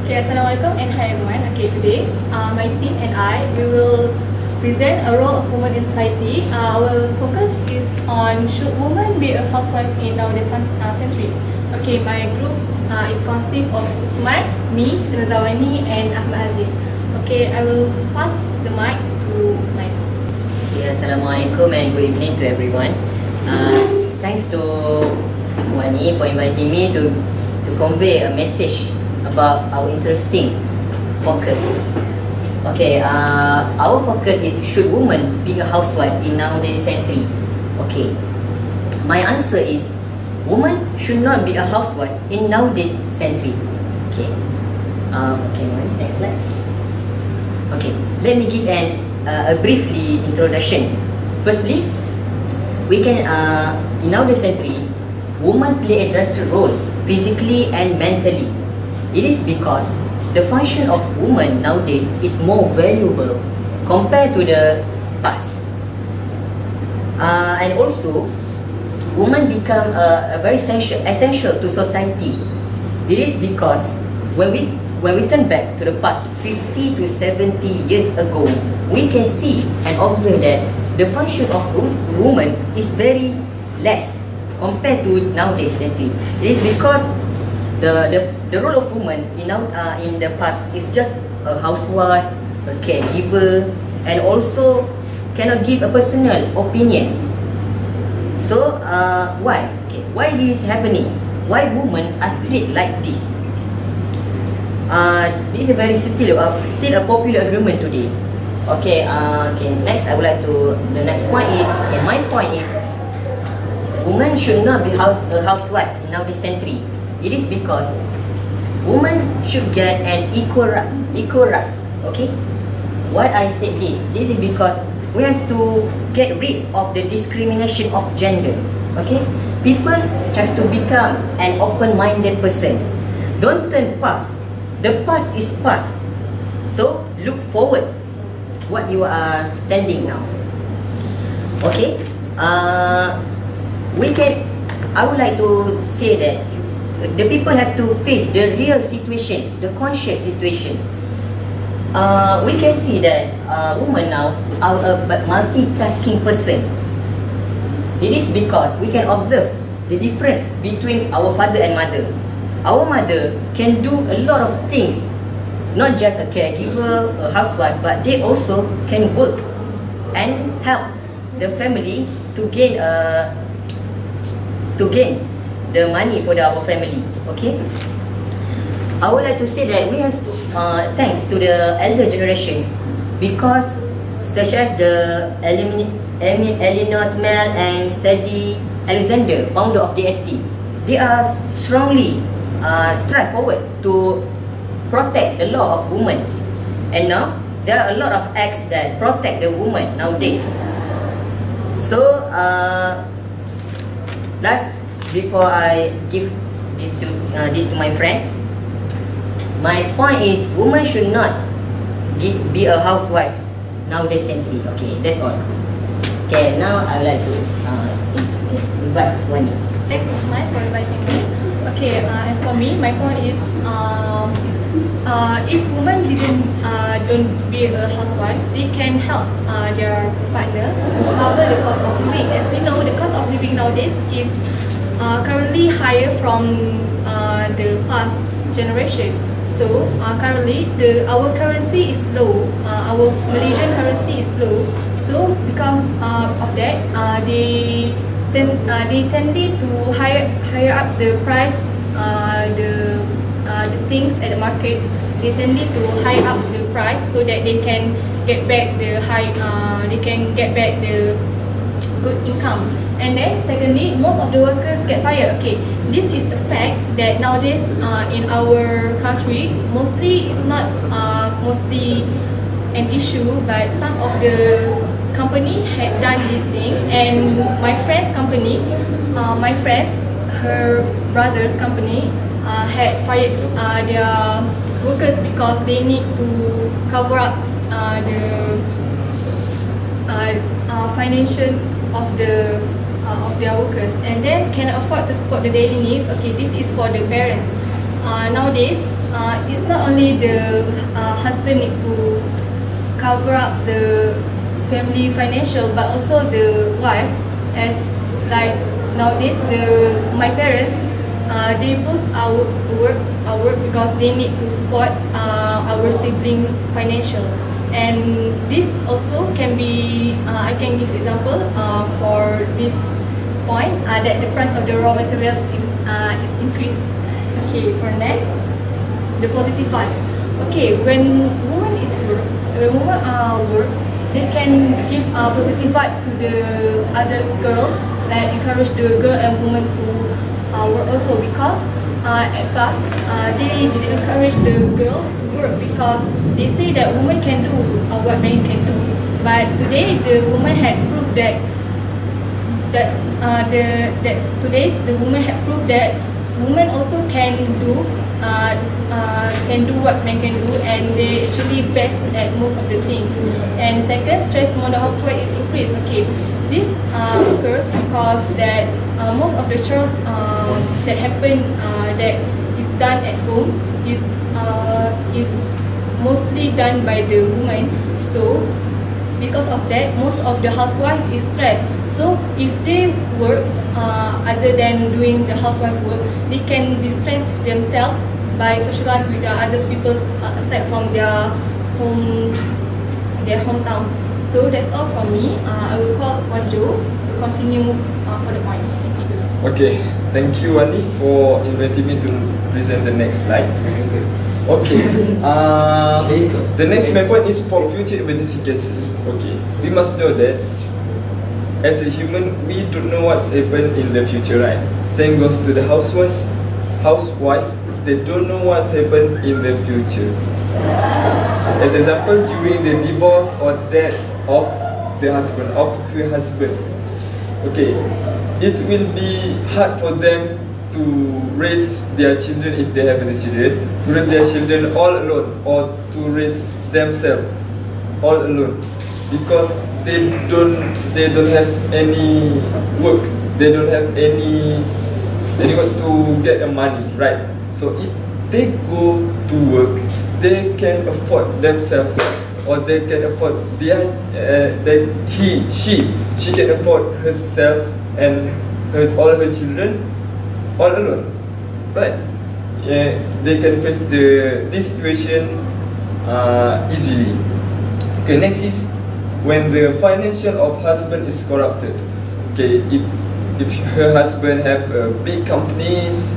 Okay, Assalamualaikum and hi everyone. Okay, today my team and I we will present a role of women in society. Our focus is on should women be a housewife in nowadays century. Okay, my group is consist of Usman, me, Siti Nuzawani and Ahmad Aziz. Okay, I will pass the mic to Usman. Okay, Assalamualaikum and good evening to everyone. Thanks to Wani for inviting me to convey a message about our interesting focus. Okay, our focus is should women be a housewife in nowadays century? Okay, my answer is woman should not be a housewife in nowadays century. Okay, next slide. Okay, let me give a briefly introduction. Firstly, we can in nowadays century, women play a drastic role physically and mentally. It is because the function of women nowadays is more valuable compared to the past. And also, women become a very essential to society. It is because when we turn back to the past 50 to 70 years ago, we can see and observe that the function of women is very less compared to nowadays century. It is because the role of woman in the past is just a housewife, a caregiver, and also cannot give a personal opinion. So why? Okay, why this is happening? Why women are treated like this? This is a very still a popular argument today. Okay, next I would like to the next point is my point is women should not be a housewife in nowadays century. It is because women should get an equal rights. Okay, what I said this is because we have to get rid of the discrimination of gender. Okay, people have to become an open-minded person. Don't turn past. The past is past. So look forward. What you are standing now. Okay, I would like to say that the people have to face the real situation, the conscious situation. We can see that women now are a multitasking person. It is because we can observe the difference between our father and mother. Our mother can do a lot of things, not just a caregiver, a housewife, but they also can work and help the family to gain the money for our family. Okay, I would like to say that we have to, thanks to the elder generation, because such as the Eleanor Smell and Sadie Alexander, founder of the ST, they are strongly strive forward to protect the law of women, and now there are a lot of acts that protect the woman nowadays. So last, before I give this to my friend, my point is women should not be a housewife nowadays century. Okay, that's all. Okay, now I would like to invite Wani. Thanks, Usman, for inviting me. Okay, as for me, my point is if women don't be a housewife, they can help their partner to cover the cost of living. As we know, the cost of living nowadays is currently higher from the past generation. So currently our currency is low. Our Malaysian currency is low. So because of that, they tended to higher up the price, the things at the market. They tended to high up the price so that they can get back the good income. And then secondly, most of the workers get fired. Okay, this is a fact that nowadays in our country, mostly it's not mostly an issue, but some of the company had done this thing. And my friend's company, her brother's company had fired their workers because they need to cover up the financial of their workers, and then can afford to support the daily needs. Okay, this is for the parents. nowadays it's not only the husband need to cover up the family financial, but also the wife. As like nowadays, my parents they both work because they need to support our sibling financial. And this also can be I can give example for this point that the price of the raw materials is increased. Okay, for next, the positive vibes. Okay, when women work, they can give a positive vibe to the other girls, like encourage the girl and woman to work also, because at past they encourage the girl to work because they say that women can do what men can do. But today the woman had proved that today's the woman had proved that women also can do what men can do, and they actually best at most of the things. And second, stress among the housewife is increased. Okay, this occurs because that most of the chores that happen that is done at home is mostly done by the woman. So because of that, most of the housewife is stressed. So if they work other than doing the housewife work, they can distress themselves by socialize with the other people aside from their hometown. So that's all from me. I will call Wanjo to continue for the point. Okay, thank you Wani for inviting me to present the next slide. Okay, the next main point is for future emergency cases. Okay, we must know that as a human, we don't know what's happened in the future, right? Same goes to the housewife. They don't know what's happened in the future. As example, during the divorce or death of her husbands. Okay, it will be hard for them to raise their children if they have any children, to raise their children all alone, or to raise themselves all alone, because they don't have any work, they don't have anyone to get the money, right? So if they go to work, they can afford themselves, or they can afford she can afford herself and all her children all alone. But they can face this situation easily. Okay, next is when the financial of husband is corrupted. Okay, if her husband have big companies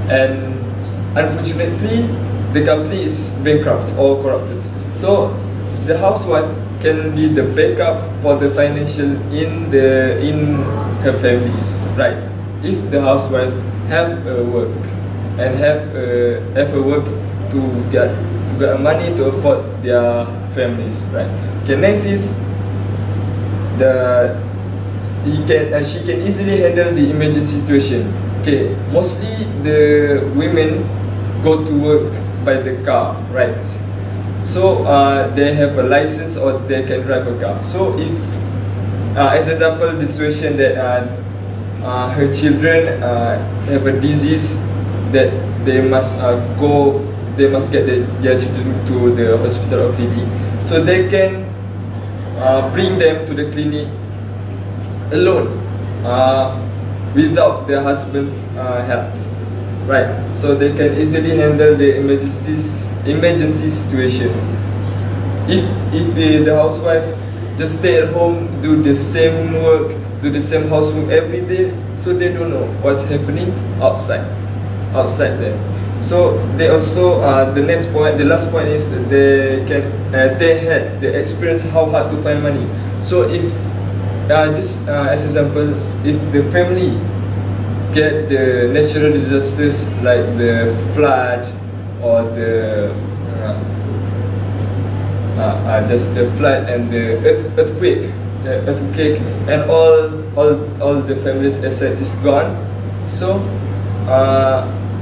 and unfortunately the company is bankrupt or corrupted, so the housewife can be the backup for the financial in her families, right? If the housewife have a work and have a work to get money to afford their families, right? Okay, next is she can easily handle the emergency situation. Okay, mostly the women go to work by the car, right? So they have a license or they can drive a car. So if, as example, the situation that her children have a disease that they must get their children to the hospital or clinic, so they can bring them to the clinic alone without their husband's help, right? So they can easily handle the emergency situations. If the housewife just stay at home, do the same work, do the same housework every day, so they don't know what's happening outside there. So they also the last point is that they experience how hard to find money. So if as example, if the family get the natural disasters like the flood or the flood and the earthquake, and all the family's assets is gone, so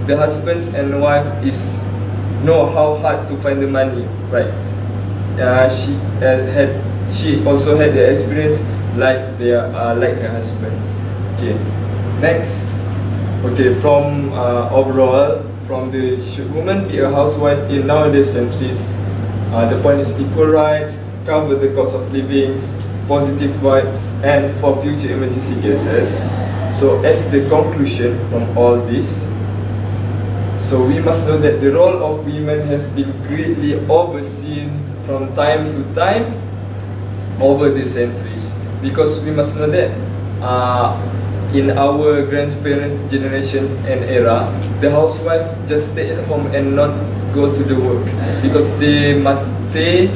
the husbands and wife know how hard to find the money, right? She also had the experience like her husbands. Okay, next. Okay, from overall from the should women be a housewife in nowadays centuries. The point is equal rights, cover the cost of livings, positive vibes, and for future emergency cases. So as the conclusion from all this, so we must know that the role of women have been greatly overseen from time to time over the centuries, because we must know that in our grandparents' generations and era, the housewife just stay at home and not go to the work, because they must stay.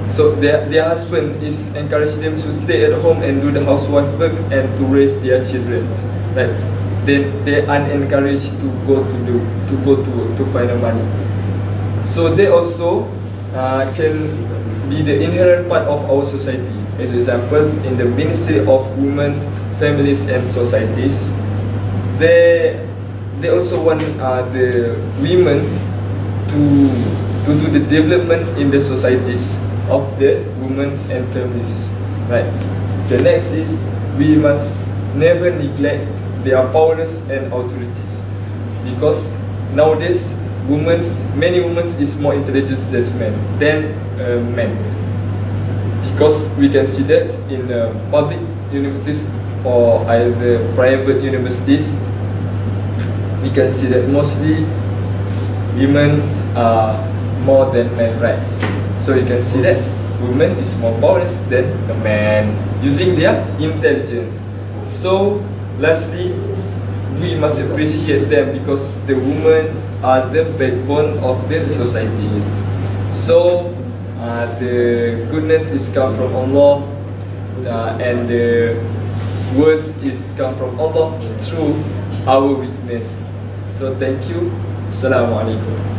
So their husband is encourage them to stay at home and do the housewife work and to raise their children, right? They are encouraged to go to work to find the money. So they also can be the inherent part of our society. As examples, in the Ministry of Women's, Families and Societies, they also want the women to do the development in the societies of the women and families, right? The next is we must never neglect their powers and authorities, because nowadays many women is more intelligent than men, because we can see that in public universities or either private universities, we can see that mostly women are more than men, right? So you can see that women is more powerless than the man using their intelligence. So lastly, we must appreciate them, because the women are the backbone of the societies. So the goodness is come from Allah, and the worst is come from Allah through our weakness. So thank you. Assalamualaikum.